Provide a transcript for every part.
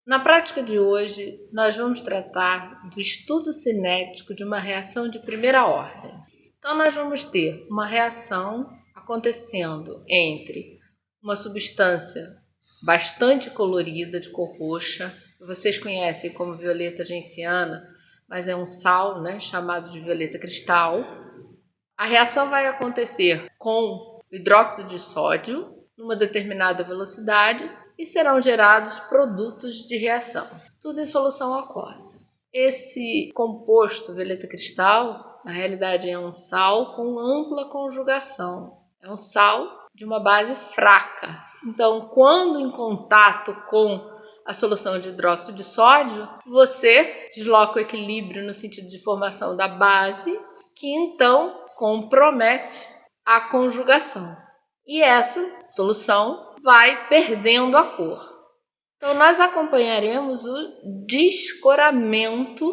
Na prática de hoje, nós vamos tratar do estudo cinético de uma reação de primeira ordem. Então, nós vamos ter uma reação acontecendo entre uma substância bastante colorida, de cor roxa, que vocês conhecem como violeta genciana, mas é um sal, chamado de violeta cristal. A reação vai acontecer com hidróxido de sódio, numa determinada velocidade, e serão gerados produtos de reação, tudo em solução aquosa. Esse composto violeta cristal, na realidade, é um sal com ampla conjugação. É um sal de uma base fraca. Então, quando em contato com a solução de hidróxido de sódio, você desloca o equilíbrio no sentido de formação da base, que então compromete a conjugação. E essa solução vai perdendo a cor. Então, nós acompanharemos o descoramento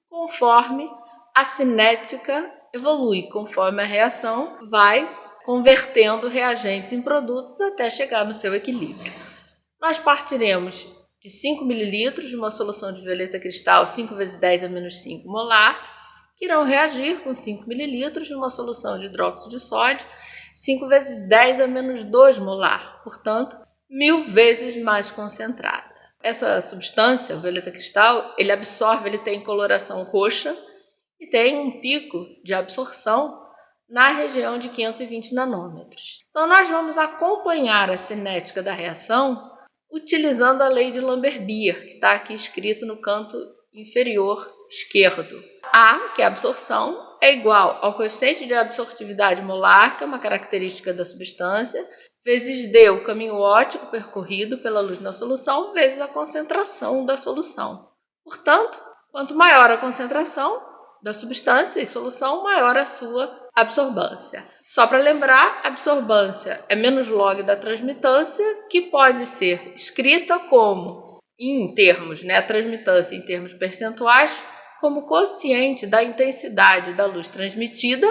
conforme a cinética evolui, conforme a reação vai convertendo reagentes em produtos até chegar no seu equilíbrio. Nós partiremos de 5 ml de uma solução de violeta cristal 5 × 10 a menos 5 molar, que irão reagir com 5 ml de uma solução de hidróxido de sódio 5 × 10 a menos 2 molar, portanto, 1000 vezes mais concentrada. Essa substância, o violeta cristal, ele absorve, ele tem coloração roxa e tem um pico de absorção na região de 520 nanômetros. Então, nós vamos acompanhar a cinética da reação utilizando a lei de Lambert-Beer, que está aqui escrito no canto inferior esquerdo. A, que é a absorção, é igual ao coeficiente de absortividade molar, que é uma característica da substância, vezes D, o caminho óptico percorrido pela luz na solução, vezes a concentração da solução. Portanto, quanto maior a concentração da substância em solução, maior a sua absorbância. Só para lembrar, a absorbância é menos log da transmitância, que pode ser escrita como, em termos, a transmitância em termos percentuais, como quociente da intensidade da luz transmitida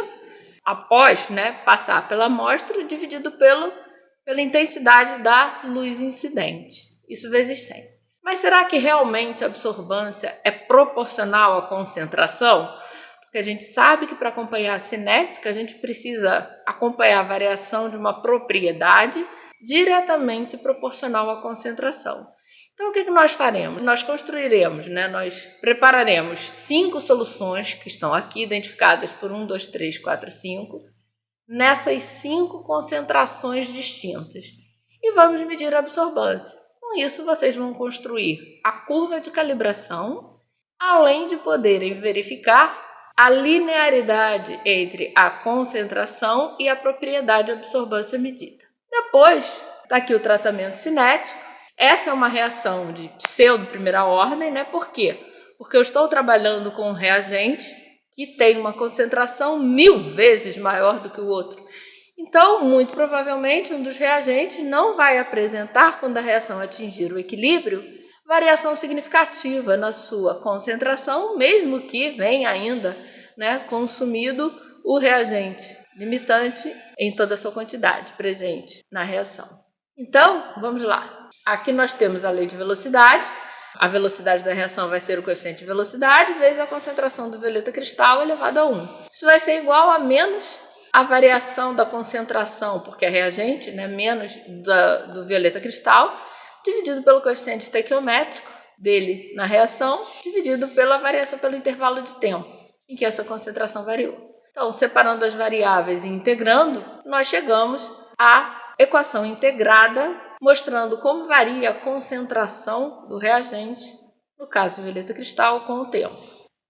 após passar pela amostra, dividido pela intensidade da luz incidente. Isso vezes 100. Mas será que realmente a absorbância é proporcional à concentração? Porque a gente sabe que para acompanhar a cinética, a gente precisa acompanhar a variação de uma propriedade diretamente proporcional à concentração. Então, o que nós faremos? Nós construiremos, nós prepararemos 5 soluções que estão aqui identificadas por 1, 2, 3, 4, 5, nessas 5 concentrações distintas. E vamos medir a absorbância. Com isso, vocês vão construir a curva de calibração, além de poderem verificar a linearidade entre a concentração e a propriedade de absorbância medida. Depois, está aqui o tratamento cinético. Essa é uma reação de pseudo primeira ordem, Por quê? Porque eu estou trabalhando com um reagente que tem uma concentração 1000 vezes maior do que o outro. Então, muito provavelmente, um dos reagentes não vai apresentar, quando a reação atingir o equilíbrio, variação significativa na sua concentração, mesmo que venha ainda consumido o reagente limitante em toda a sua quantidade presente na reação. Então, vamos lá. Aqui nós temos a lei de velocidade. A velocidade da reação vai ser o coeficiente de velocidade vezes a concentração do violeta cristal elevado a 1. Isso vai ser igual a menos a variação da concentração, porque é reagente, menos do violeta cristal, dividido pelo coeficiente estequiométrico dele na reação, dividido pela variação pelo intervalo de tempo em que essa concentração variou. Então, separando as variáveis e integrando, nós chegamos à equação integrada, mostrando como varia a concentração do reagente, no caso do violeta cristal, com o tempo.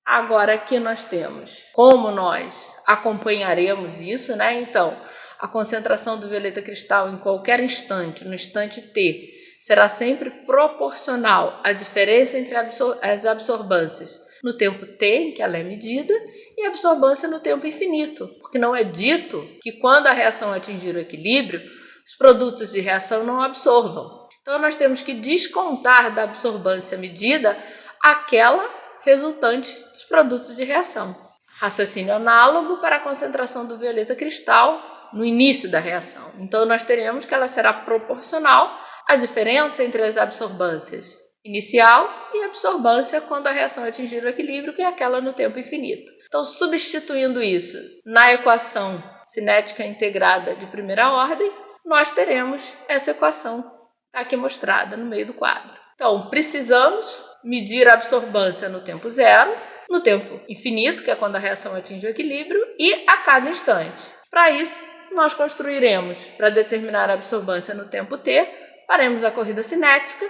Agora aqui nós temos como nós acompanharemos isso, Então, a concentração do violeta cristal em qualquer instante, no instante T, será sempre proporcional à diferença entre as absorbâncias no tempo T, em que ela é medida, e a absorbância no tempo infinito, porque não é dito que quando a reação atingir o equilíbrio, os produtos de reação não absorvam. Então, nós temos que descontar da absorbância medida aquela resultante dos produtos de reação. Raciocínio análogo para a concentração do violeta cristal no início da reação. Então, nós teremos que ela será proporcional à diferença entre as absorbâncias inicial e absorbância quando a reação atingir o equilíbrio, que é aquela no tempo infinito. Então, substituindo isso na equação cinética integrada de primeira ordem, nós teremos essa equação aqui mostrada no meio do quadro. Então, precisamos medir a absorbância no tempo zero, no tempo infinito, que é quando a reação atinge o equilíbrio, e a cada instante. Para isso, nós construiremos, para determinar a absorbância no tempo t, faremos a corrida cinética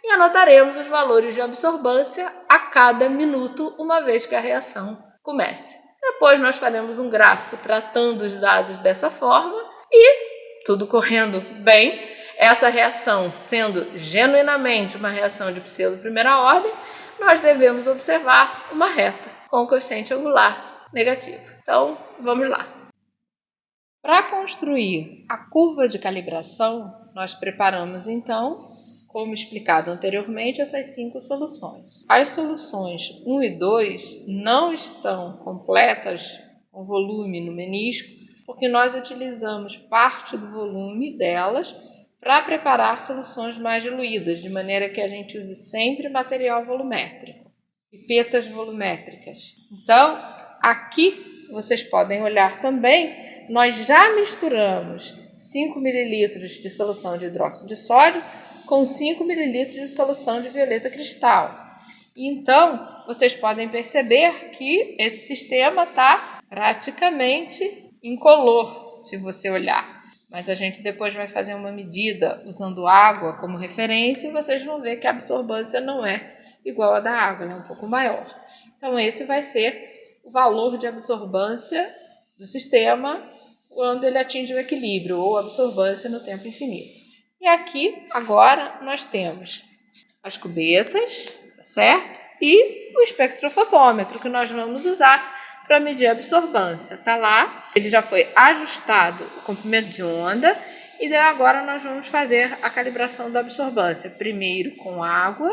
e anotaremos os valores de absorbância a cada minuto, uma vez que a reação comece. Depois nós faremos um gráfico tratando os dados dessa forma e, tudo correndo bem, essa reação sendo genuinamente uma reação de pseudo-primeira ordem, nós devemos observar uma reta com o quociente angular negativo. Então, vamos lá. Para construir a curva de calibração, nós preparamos então, como explicado anteriormente, essas 5 soluções. As soluções 1 e 2 não estão completas com volume no menisco, porque nós utilizamos parte do volume delas para preparar soluções mais diluídas, de maneira que a gente use sempre material volumétrico, pipetas volumétricas. Então, aqui vocês podem olhar também, nós já misturamos 5 ml de solução de hidróxido de sódio com 5 ml de solução de violeta cristal. Então, vocês podem perceber que esse sistema está praticamente incolor, se você olhar. Mas a gente depois vai fazer uma medida usando água como referência e vocês vão ver que a absorbância não é igual à da água, ela é um pouco maior. Então, esse vai ser o valor de absorbância do sistema quando ele atinge o equilíbrio, ou absorbância no tempo infinito. E aqui, agora, nós temos as cubetas, certo? E o espectrofotômetro, que nós vamos usar para medir a absorbância. Está lá, ele já foi ajustado o comprimento de onda, e agora nós vamos fazer a calibração da absorbância. Primeiro com água,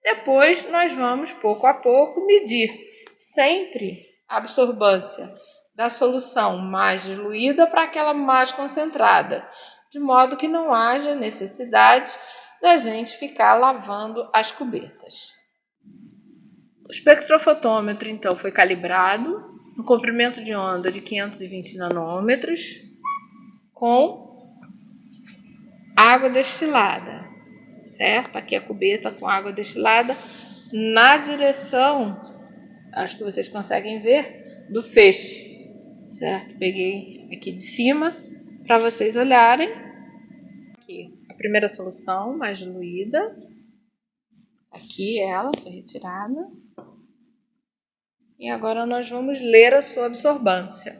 depois nós vamos, pouco a pouco, medir sempre a absorbância da solução mais diluída para aquela mais concentrada, de modo que não haja necessidade da gente ficar lavando as cubetas. O espectrofotômetro, então, foi calibrado no comprimento de onda de 520 nanômetros com água destilada, certo? Aqui a cubeta com água destilada na direção, acho que vocês conseguem ver, do feixe, certo? Peguei aqui de cima para vocês olharem. Aqui a primeira solução mais diluída, aqui ela foi retirada. E agora nós vamos ler a sua absorbância.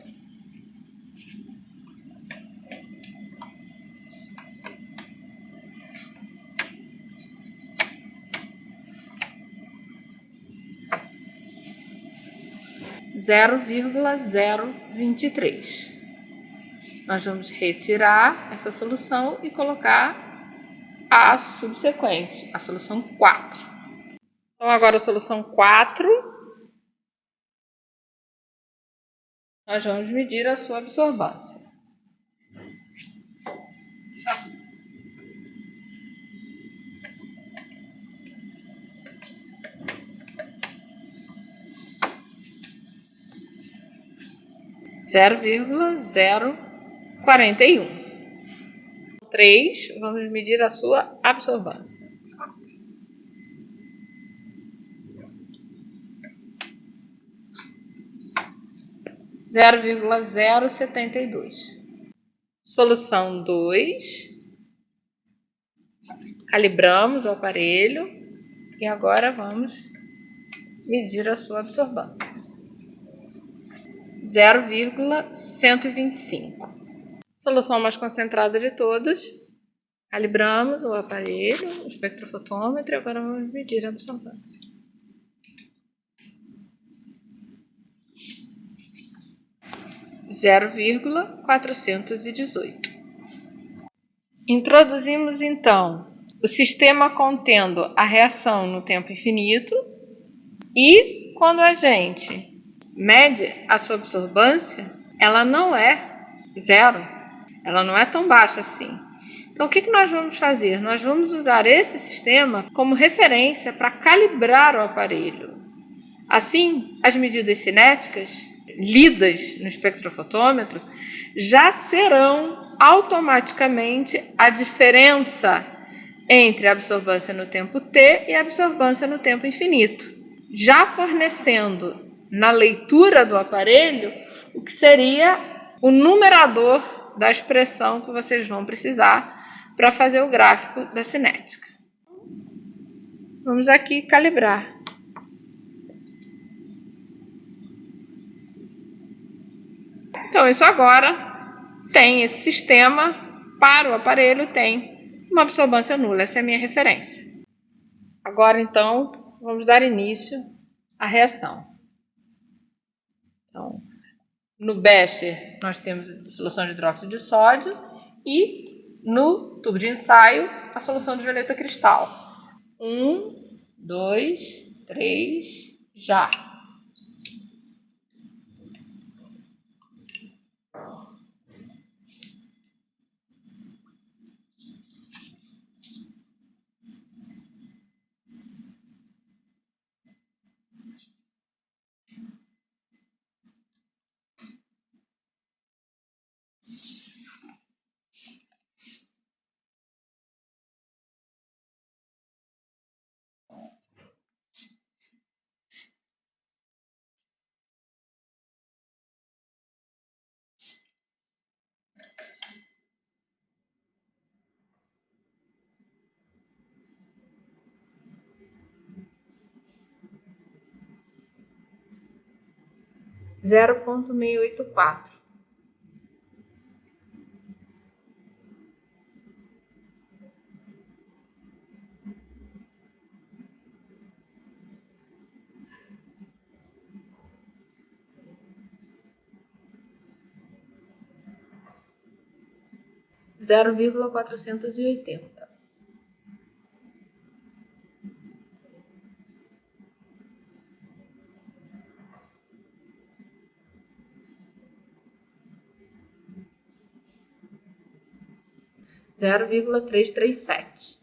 Zero vírgula 023. Nós vamos retirar essa solução e colocar a subsequente, a solução 4. Então, agora a solução 4. Nós vamos medir a sua absorbância. Zero vírgula 041. 3, vamos medir a sua absorbância. Zero vírgula 072. Solução 2. Calibramos o aparelho e agora vamos medir a sua absorbância. 0,125. Solução mais concentrada de todas. Calibramos o aparelho, o espectrofotômetro, e agora vamos medir a absorbância. 0,418. Introduzimos então o sistema contendo a reação no tempo infinito e quando a gente mede a sua absorbância, ela não é zero, ela não é tão baixa assim. Então, o que nós vamos fazer? Nós vamos usar esse sistema como referência para calibrar o aparelho. Assim, as medidas cinéticas lidas no espectrofotômetro já serão automaticamente a diferença entre a absorbância no tempo t e a absorbância no tempo infinito, já fornecendo na leitura do aparelho o que seria o numerador da expressão que vocês vão precisar para fazer o gráfico da cinética. Vamos aqui calibrar. Então, isso agora tem esse sistema para o aparelho, tem uma absorbância nula. Essa é a minha referência. Agora, então, vamos dar início à reação. Então, no becher, nós temos a solução de hidróxido de sódio e no tubo de ensaio, a solução de violeta cristal. 1, 2, 3, já! Zero ponto 684. Zero vírgula 480. Zero vírgula 337.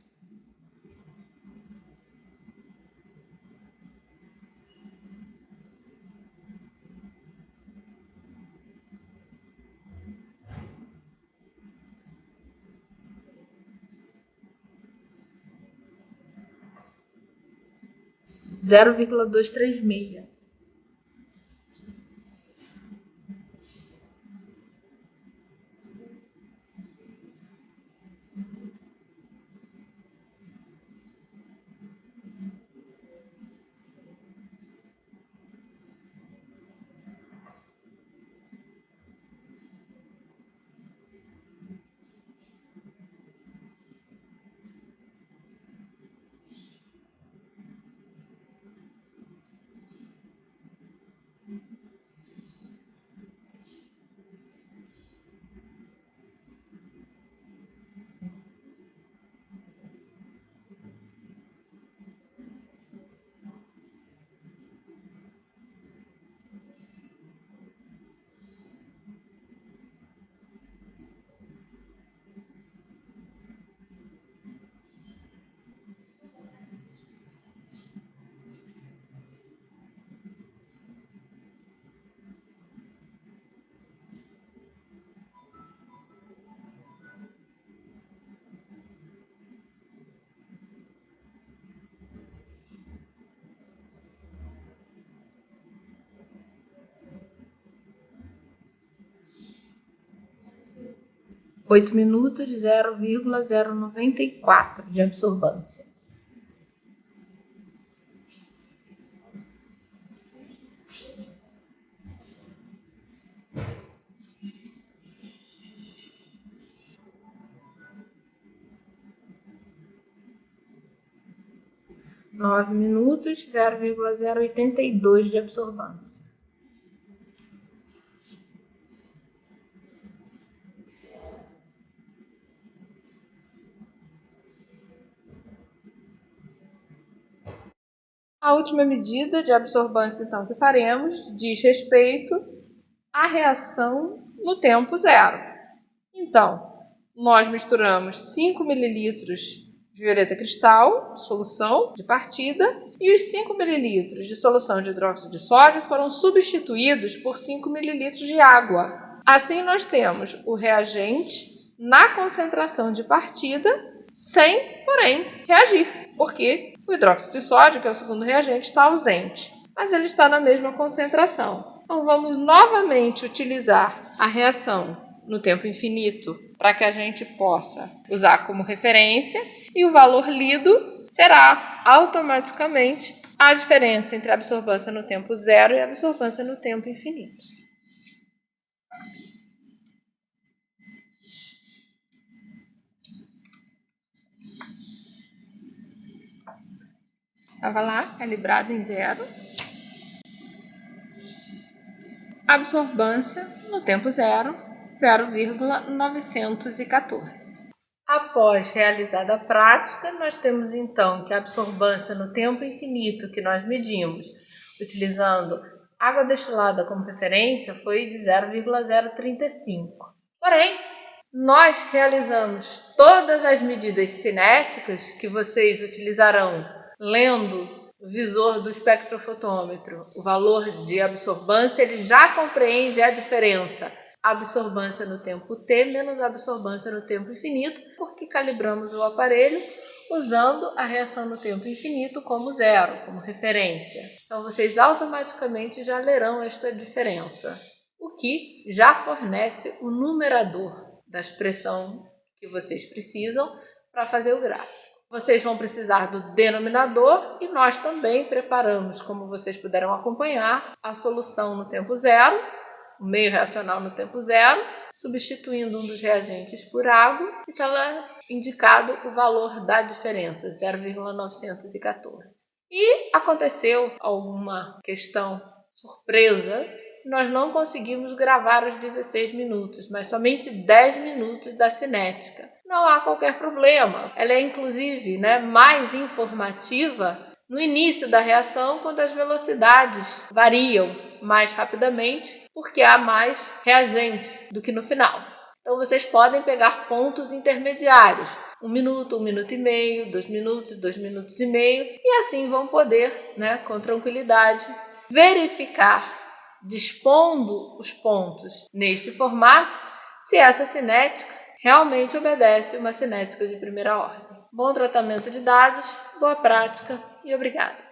Zero vírgula 236. Oito minutos, 0,094 de absorbância. Nove minutos, 0,082 de absorbância. A última medida de absorbância, então, que faremos diz respeito à reação no tempo zero. Então, nós misturamos 5 ml de violeta cristal, solução de partida, e os 5 ml de solução de hidróxido de sódio foram substituídos por 5 ml de água. Assim, nós temos o reagente na concentração de partida, sem, porém, reagir, porque o hidróxido de sódio, que é o segundo reagente, está ausente, mas ele está na mesma concentração. Então, vamos novamente utilizar a reação no tempo infinito para que a gente possa usar como referência, e o valor lido será automaticamente a diferença entre a absorvância no tempo zero e a absorvância no tempo infinito. Estava lá, calibrado em zero. Absorvância no tempo zero, 0,914. Após realizada a prática, nós temos então que a absorvância no tempo infinito que nós medimos, utilizando água destilada como referência, foi de 0,035. Porém, nós realizamos todas as medidas cinéticas que vocês utilizarão lendo o visor do espectrofotômetro. O valor de absorvância, ele já compreende a diferença. Absorvância no tempo t menos absorvância no tempo infinito, porque calibramos o aparelho usando a reação no tempo infinito como zero, como referência. Então, vocês automaticamente já lerão esta diferença, o que já fornece o numerador da expressão que vocês precisam para fazer o gráfico. Vocês vão precisar do denominador e nós também preparamos, como vocês puderam acompanhar, a solução no tempo zero, o meio reacional no tempo zero, substituindo um dos reagentes por água, e está lá indicado o valor da diferença, 0,914. E aconteceu alguma questão surpresa, nós não conseguimos gravar os 16 minutos, mas somente 10 minutos da cinética. Não há qualquer problema, ela é inclusive mais informativa no início da reação, quando as velocidades variam mais rapidamente, porque há mais reagente do que no final. Então, vocês podem pegar pontos intermediários, 1 minuto, 1 minuto e meio, 2 minutos, 2 minutos e meio, e assim vão poder, com tranquilidade, verificar, dispondo os pontos neste formato, se essa cinética realmente obedece uma cinética de primeira ordem. Bom tratamento de dados, boa prática e obrigada!